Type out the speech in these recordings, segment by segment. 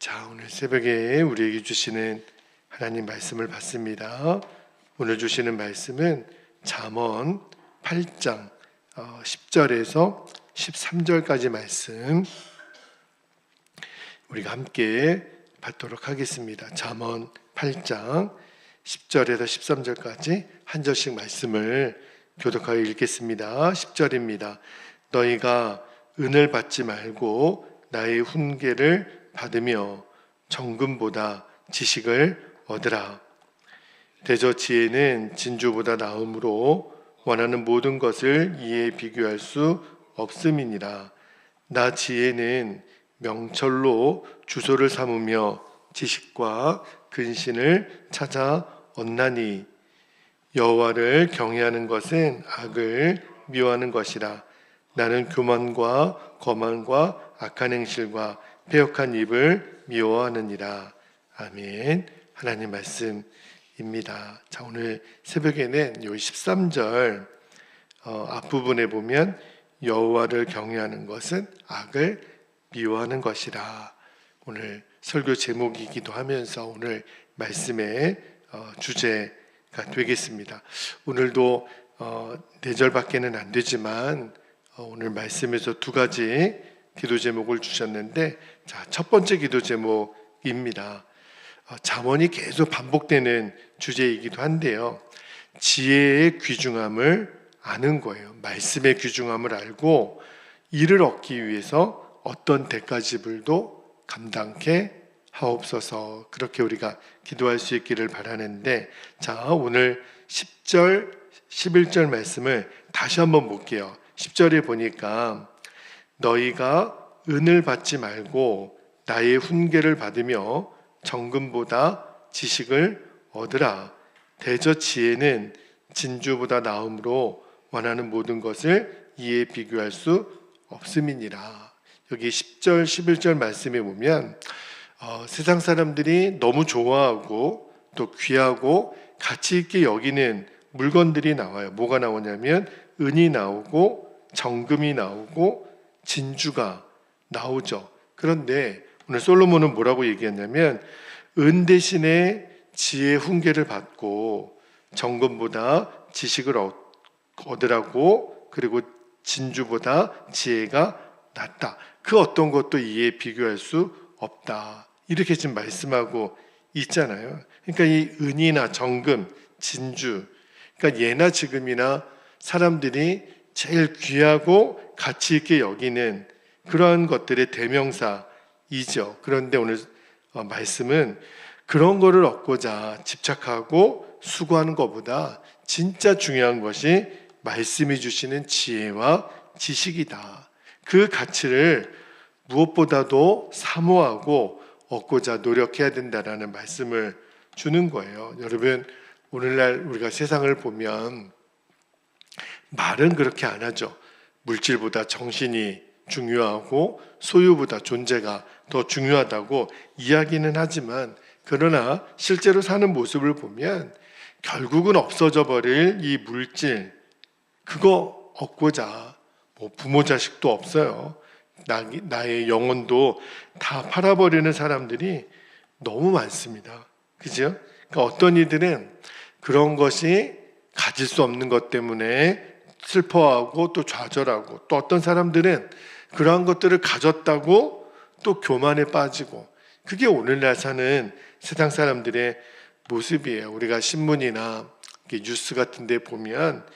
자, 오늘 새벽에 우리에게 주시는 하나님 말씀을 받습니다. 오늘 주시는 말씀은 잠언 8장 10절에서 13절까지 말씀 우리가 함께 받도록 하겠습니다. 잠언 8장 10절에서 13절까지 한 절씩 말씀을 교독하여 읽겠습니다. 10절입니다. 너희가 은을 받지 말고 나의 훈계를 받으며 정금보다 지식을 얻으라. 대저 지혜는 진주보다 나음으로 원하는 모든 것을 이에 비교할 수 없음이니라. 나 지혜는 명철로 주소를 삼으며 지식과 근신을 찾아 얻나니 여호와를 경외하는 것은 악을 미워하는 것이라. 나는 교만과 거만과 악한 행실과 패역한 입을 미워하느니라. 아멘. 하나님 말씀입니다. 자, 오늘 새벽에는 요 13절 앞부분에 보면 여호와를 경외하는 것은 악을 미워하는 것이라. 오늘 설교 제목이기도 하면서 오늘 말씀의 주제가 되겠습니다. 오늘도 4절밖에는 안 되지만 오늘 말씀에서 두 가지 기도 제목을 주셨는데, 자, 첫 번째 기도 제목입니다. 잠언이 계속 반복되는 주제이기도 한데요, 지혜의 귀중함을 아는 거예요. 말씀의 귀중함을 알고 이를 얻기 위해서 어떤 대가지불도 감당케 하옵소서. 그렇게 우리가 기도할 수 있기를 바라는데, 자, 오늘 10절 11절 말씀을 다시 한번 볼게요. 10절에 보니까 너희가 은을 받지 말고 나의 훈계를 받으며 정금보다 지식을 얻으라. 대저 지혜는 진주보다 나음으로 원하는 모든 것을 이에 비교할 수 없음이니라. 여기 10절 11절 말씀에 보면 세상 사람들이 너무 좋아하고 또 귀하고 가치 있게 여기는 물건들이 나와요. 뭐가 나오냐면 은이 나오고 정금이 나오고 진주가 나오죠. 그런데 오늘 솔로몬은 뭐라고 얘기했냐면 은 대신에 지혜의 훈계를 받고 정금보다 지식을 얻으라고, 그리고 진주보다 지혜가 낫다. 그 어떤 것도 이에 비교할 수 없다. 이렇게 지금 말씀하고 있잖아요. 그러니까 이 은이나 정금, 진주, 그러니까 예나 지금이나 사람들이 제일 귀하고 가치 있게 여기는 그러한 것들의 대명사이죠. 그런데 오늘 말씀은 그런 거를 얻고자 집착하고 수고하는 것보다 진짜 중요한 것이 말씀이 주시는 지혜와 지식이다. 그 가치를 무엇보다도 사모하고 얻고자 노력해야 된다라는 말씀을 주는 거예요. 여러분, 오늘날 우리가 세상을 보면 말은 그렇게 안 하죠. 물질보다 정신이 중요하고 소유보다 존재가 더 중요하다고 이야기는 하지만, 그러나 실제로 사는 모습을 보면 결국은 없어져 버릴 이 물질, 그거 얻고자 부모 자식도 없어요. 나의 영혼도 다 팔아버리는 사람들이 너무 많습니다. 그죠? 그러니까 어떤 이들은 그런 것이 가질 수 없는 것 때문에 슬퍼하고 또 좌절하고, 또 어떤 사람들은 그러한 것들을 가졌다고 또 교만에 빠지고, 그게 오늘날 사는 세상 사람들의 모습이에요. 우리가 신문이나 뉴스 같은 데 보면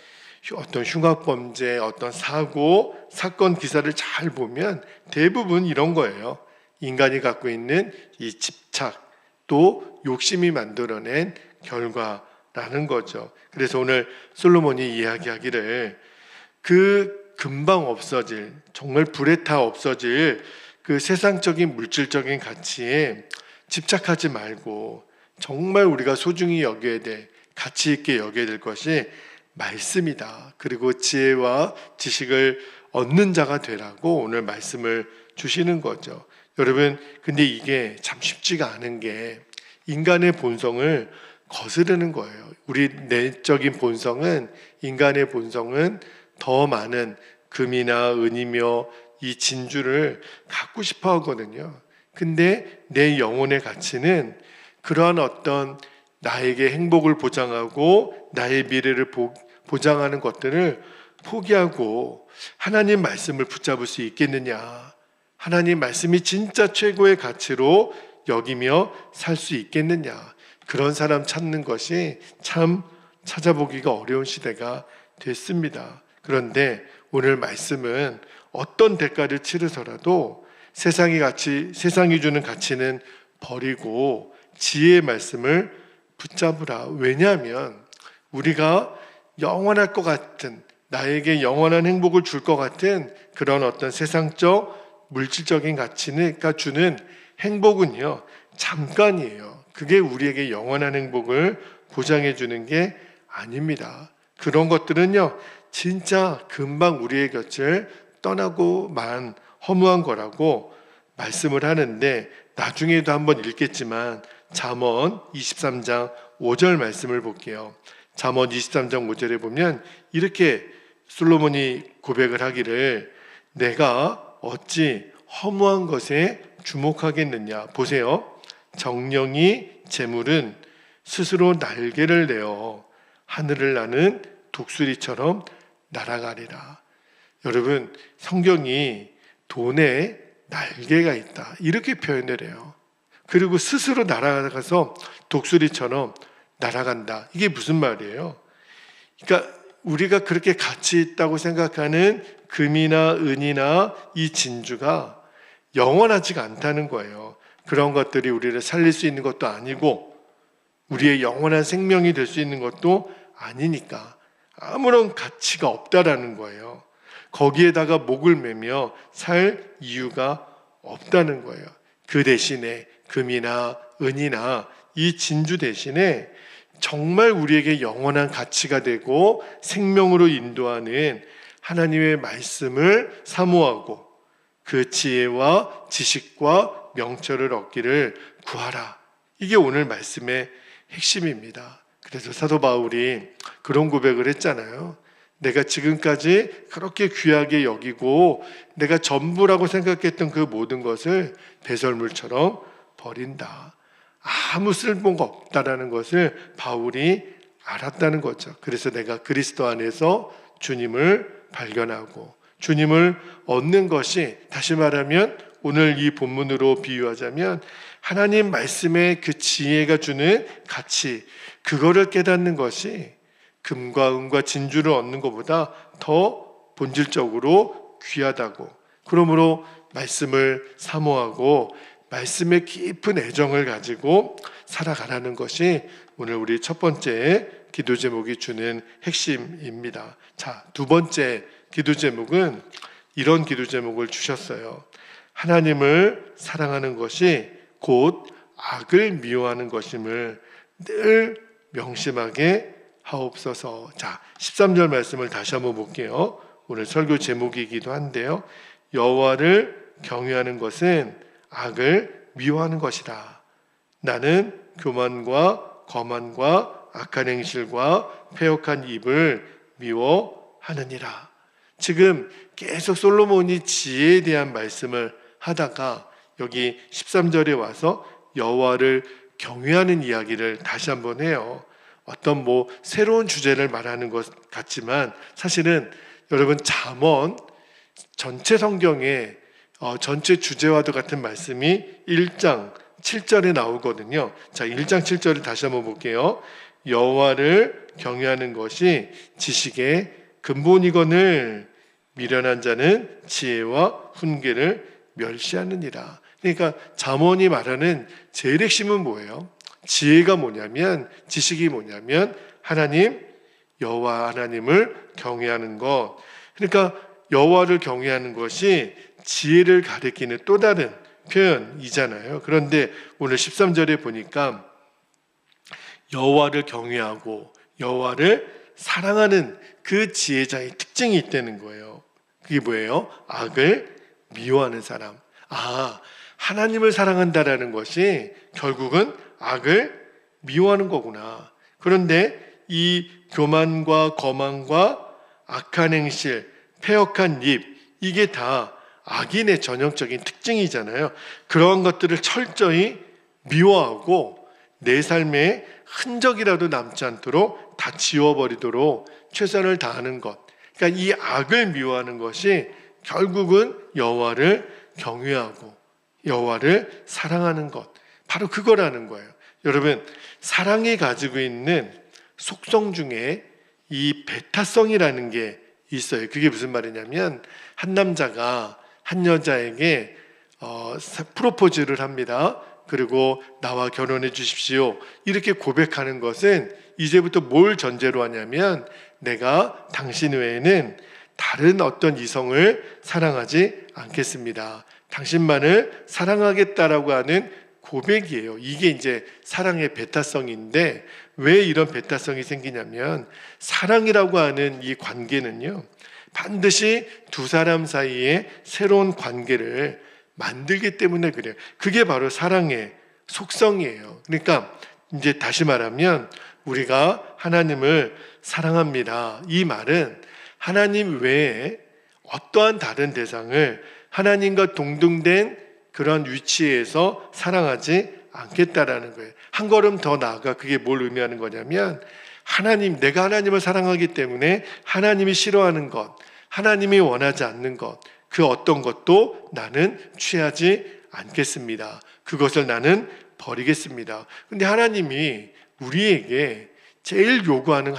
어떤 흉악범죄, 어떤 사고, 사건 기사를 잘 보면 대부분 이런 거예요. 인간이 갖고 있는 이 집착, 또 욕심이 만들어낸 결과라는 거죠. 그래서 오늘 솔로몬이 이야기하기를 그 금방 없어질, 정말 불에 타 없어질 그 세상적인 물질적인 가치에 집착하지 말고 정말 우리가 소중히 여겨야 될, 가치 있게 여겨야 될 것이 말씀이다. 그리고 지혜와 지식을 얻는 자가 되라고 오늘 말씀을 주시는 거죠. 여러분, 근데 이게 참 쉽지가 않은 게 인간의 본성을 거스르는 거예요. 우리 내적인 본성은, 인간의 본성은 더 많은 금이나 은이며 이 진주를 갖고 싶어 하거든요. 근데 내 영혼의 가치는 그러한 어떤 나에게 행복을 보장하고 나의 미래를 보장하는 것들을 포기하고 하나님 말씀을 붙잡을 수 있겠느냐? 하나님 말씀이 진짜 최고의 가치로 여기며 살 수 있겠느냐? 그런 사람 찾는 것이 참 찾아보기가 어려운 시대가 됐습니다. 그런데 오늘 말씀은 어떤 대가를 치르서라도 세상이 주는 가치는 버리고 지혜의 말씀을 붙잡으라. 왜냐하면 우리가 영원할 것 같은, 나에게 영원한 행복을 줄 것 같은 그런 어떤 세상적 물질적인 가치가 주는 행복은요, 잠깐이에요. 그게 우리에게 영원한 행복을 보장해 주는 게 아닙니다. 그런 것들은요, 진짜 금방 우리의 곁을 떠나고만 허무한 거라고 말씀을 하는데, 나중에도 한번 읽겠지만 잠언 23장 5절 말씀을 볼게요. 잠언 23장 5절에 보면 이렇게 솔로몬이 고백을 하기를, 내가 어찌 허무한 것에 주목하겠느냐. 보세요. 정령이 재물은 스스로 날개를 내어 하늘을 나는 독수리처럼 날아가리라. 여러분, 성경이 돈에 날개가 있다 이렇게 표현을 해요. 그리고 스스로 날아가서 독수리처럼 날아간다. 이게 무슨 말이에요? 그러니까 우리가 그렇게 가치 있다고 생각하는 금이나 은이나 이 진주가 영원하지가 않다는 거예요. 그런 것들이 우리를 살릴 수 있는 것도 아니고 우리의 영원한 생명이 될 수 있는 것도 아니니까 아무런 가치가 없다라는 거예요. 거기에다가 목을 매며 살 이유가 없다는 거예요. 그 대신에 금이나 은이나 이 진주 대신에 정말 우리에게 영원한 가치가 되고 생명으로 인도하는 하나님의 말씀을 사모하고 그 지혜와 지식과 명철을 얻기를 구하라. 이게 오늘 말씀의 핵심입니다. 그래서 사도 바울이 그런 고백을 했잖아요. 내가 지금까지 그렇게 귀하게 여기고 내가 전부라고 생각했던 그 모든 것을 배설물처럼 버린다. 아무 쓸모가 없다라는 것을 바울이 알았다는 거죠. 그래서 내가 그리스도 안에서 주님을 발견하고 주님을 얻는 것이, 다시 말하면 오늘 이 본문으로 비유하자면 하나님 말씀의 그 지혜가 주는 가치, 그거를 깨닫는 것이 금과 은과 진주를 얻는 것보다 더 본질적으로 귀하다고, 그러므로 말씀을 사모하고 말씀에 깊은 애정을 가지고 살아가라는 것이 오늘 우리 첫 번째 기도 제목이 주는 핵심입니다. 자, 두 번째 기도 제목은 이런 기도 제목을 주셨어요. 하나님을 사랑하는 것이 곧 악을 미워하는 것임을 늘 명심하게 하옵소서. 자, 13절 말씀을 다시 한번 볼게요. 오늘 설교 제목이기도 한데요. 여호와를 경외하는 것은 악을 미워하는 것이다. 나는 교만과 거만과 악한 행실과 패역한 입을 미워하느니라. 지금 계속 솔로몬이 지혜에 대한 말씀을 하다가 여기 13절에 와서 여호와를 경외하는 이야기를 다시 한번 해요. 어떤 새로운 주제를 말하는 것 같지만 사실은 여러분 잠언 전체 성경에 전체 주제와도 같은 말씀이 1장 7절에 나오거든요. 자, 1장 7절을 다시 한번 볼게요. 여호와를 경외하는 것이 지식의 근본이거늘 미련한 자는 지혜와 훈계를 멸시하느니라. 그러니까 잠언이 말하는 제일 핵심은 뭐예요? 지혜가 뭐냐면, 지식이 뭐냐면 하나님, 여호와 하나님을 경외하는 것. 그러니까 여호와를 경외하는 것이 지혜를 가리키는 또 다른 표현이잖아요. 그런데 오늘 13절에 보니까 여호와를 경외하고 여호와를 사랑하는 그 지혜자의 특징이 있다는 거예요. 그게 뭐예요? 악을 미워하는 사람. 하나님을 사랑한다라는 것이 결국은 악을 미워하는 거구나. 그런데 이 교만과 거만과 악한 행실, 패역한 입, 이게 다 악인의 전형적인 특징이잖아요. 그런 것들을 철저히 미워하고 내 삶에 흔적이라도 남지 않도록 다 지워버리도록 최선을 다하는 것. 그러니까 이 악을 미워하는 것이 결국은 여호와를 경외하고 여호와를 사랑하는 것. 바로 그거라는 거예요. 여러분, 사랑이 가지고 있는 속성 중에 이 배타성이라는 게 있어요. 그게 무슨 말이냐면 한 남자가 한 여자에게 프로포즈를 합니다. 그리고 나와 결혼해 주십시오. 이렇게 고백하는 것은 이제부터 뭘 전제로 하냐면 내가 당신 외에는 다른 어떤 이성을 사랑하지 않겠습니다. 당신만을 사랑하겠다라고 하는 고백이에요. 이게 이제 사랑의 배타성인데 왜 이런 배타성이 생기냐면 사랑이라고 하는 이 관계는요, 반드시 두 사람 사이에 새로운 관계를 만들기 때문에 그래요. 그게 바로 사랑의 속성이에요. 그러니까 이제 다시 말하면 우리가 하나님을 사랑합니다. 이 말은 하나님 외에 어떠한 다른 대상을 하나님과 동등된 그런 위치에서 사랑하지 않겠다라는 거예요. 한 걸음 더 나아가 그게 뭘 의미하는 거냐면 내가 하나님을 사랑하기 때문에 하나님이 싫어하는 것, 하나님이 원하지 않는 것, 그 어떤 것도 나는 취하지 않겠습니다. 그것을 나는 버리겠습니다. 근데 하나님이 우리에게 제일 요구하는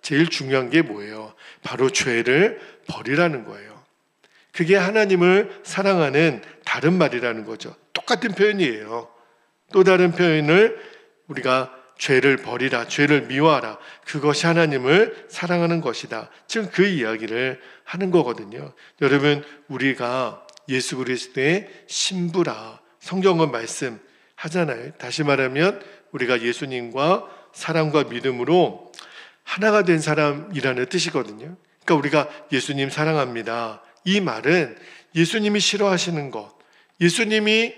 제일 중요한 게 뭐예요? 바로 죄를 버리라는 거예요. 그게 하나님을 사랑하는 다른 말이라는 거죠. 똑같은 표현이에요. 또 다른 표현을 우리가 죄를 버리라, 죄를 미워하라. 그것이 하나님을 사랑하는 것이다. 지금 그 이야기를 하는 거거든요. 여러분, 우리가 예수 그리스도의 신부라 성경은 말씀하잖아요. 다시 말하면 우리가 예수님과 사랑과 믿음으로 하나가 된 사람이라는 뜻이거든요. 그러니까 우리가 예수님 사랑합니다. 이 말은 예수님이 싫어하시는 것, 예수님이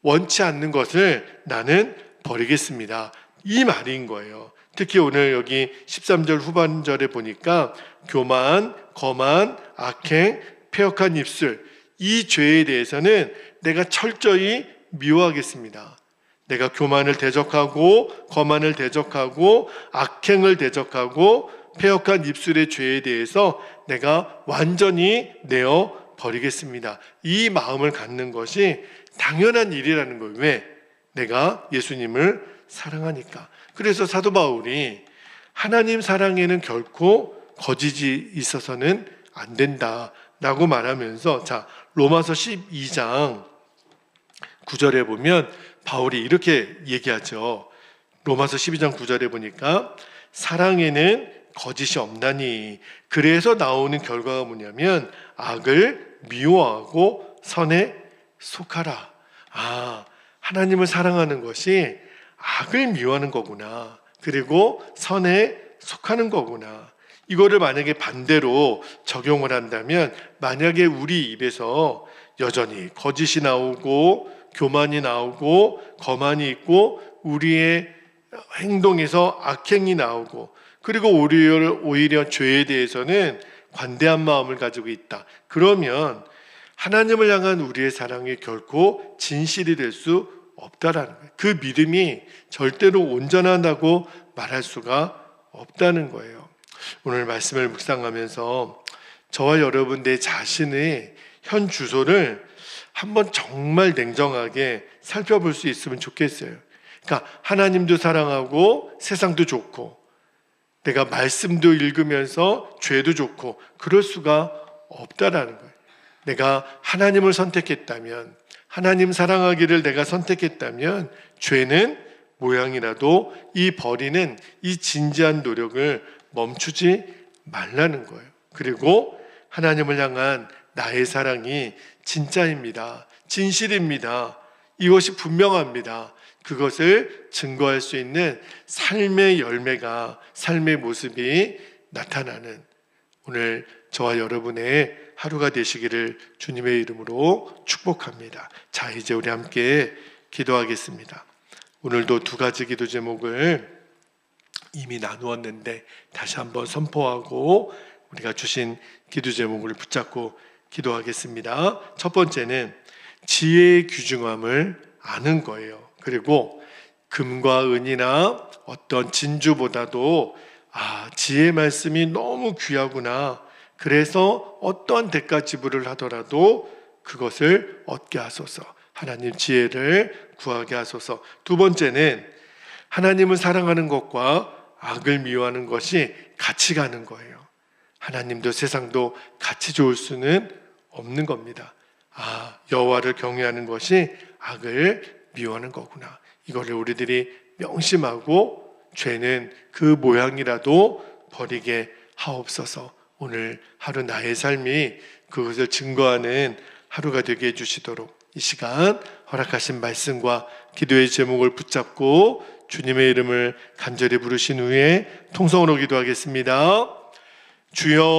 원치 않는 것을 나는 버리겠습니다. 이 말인 거예요. 특히 오늘 여기 13절 후반절에 보니까 교만, 거만, 악행, 패역한 입술, 이 죄에 대해서는 내가 철저히 미워하겠습니다. 내가 교만을 대적하고 거만을 대적하고 악행을 대적하고 패역한 입술의 죄에 대해서 내가 완전히 내어 버리겠습니다. 이 마음을 갖는 것이 당연한 일이라는 거예요. 왜? 내가 예수님을 사랑하니까. 그래서 사도 바울이 하나님 사랑에는 결코 거짓이 있어서는 안 된다라고 말하면서 로마서 12장 9절에 보면 바울이 이렇게 얘기하죠. 로마서 12장 9절에 보니까 사랑에는 거짓이 없나니, 그래서 나오는 결과가 뭐냐면 악을 미워하고 선에 속하라. 하나님을 사랑하는 것이 악을 미워하는 거구나. 그리고 선에 속하는 거구나. 이거를 만약에 반대로 적용을 한다면, 만약에 우리 입에서 여전히 거짓이 나오고 교만이 나오고 거만이 있고 우리의 행동에서 악행이 나오고, 그리고 오히려 죄에 대해서는 관대한 마음을 가지고 있다. 그러면 하나님을 향한 우리의 사랑이 결코 진실이 될 수 없다라는 거예요. 그 믿음이 절대로 온전하다고 말할 수가 없다는 거예요. 오늘 말씀을 묵상하면서 저와 여러분 내 자신의 현 주소를 한번 정말 냉정하게 살펴볼 수 있으면 좋겠어요. 그러니까 하나님도 사랑하고 세상도 좋고 내가 말씀도 읽으면서 죄도 좋고 그럴 수가 없다라는 거예요. 내가 하나님을 선택했다면, 하나님 사랑하기를 내가 선택했다면 죄는 모양이라도 이 버리는 이 진지한 노력을 멈추지 말라는 거예요. 그리고 하나님을 향한 나의 사랑이 진짜입니다. 진실입니다. 이것이 분명합니다. 그것을 증거할 수 있는 삶의 열매가, 삶의 모습이 나타나는 오늘 저와 여러분의 하루가 되시기를 주님의 이름으로 축복합니다. 자, 이제 우리 함께 기도하겠습니다. 오늘도 두 가지 기도 제목을 이미 나누었는데 다시 한번 선포하고 우리가 주신 기도 제목을 붙잡고 기도하겠습니다. 첫 번째는 지혜의 귀중함을 아는 거예요. 그리고 금과 은이나 어떤 진주보다도 지혜의 말씀이 너무 귀하구나. 그래서 어떠한 대가 지불을 하더라도 그것을 얻게 하소서. 하나님 지혜를 구하게 하소서. 두 번째는 하나님을 사랑하는 것과 악을 미워하는 것이 같이 가는 거예요. 하나님도 세상도 같이 좋을 수는 없는 겁니다. 여호와를 경외하는 것이 악을 미워하는 거구나. 이거를 우리들이 명심하고 죄는 그 모양이라도 버리게 하옵소서. 오늘 하루 나의 삶이 그것을 증거하는 하루가 되게 해주시도록 이 시간 허락하신 말씀과 기도의 제목을 붙잡고 주님의 이름을 간절히 부르신 후에 통성으로 기도하겠습니다. 주여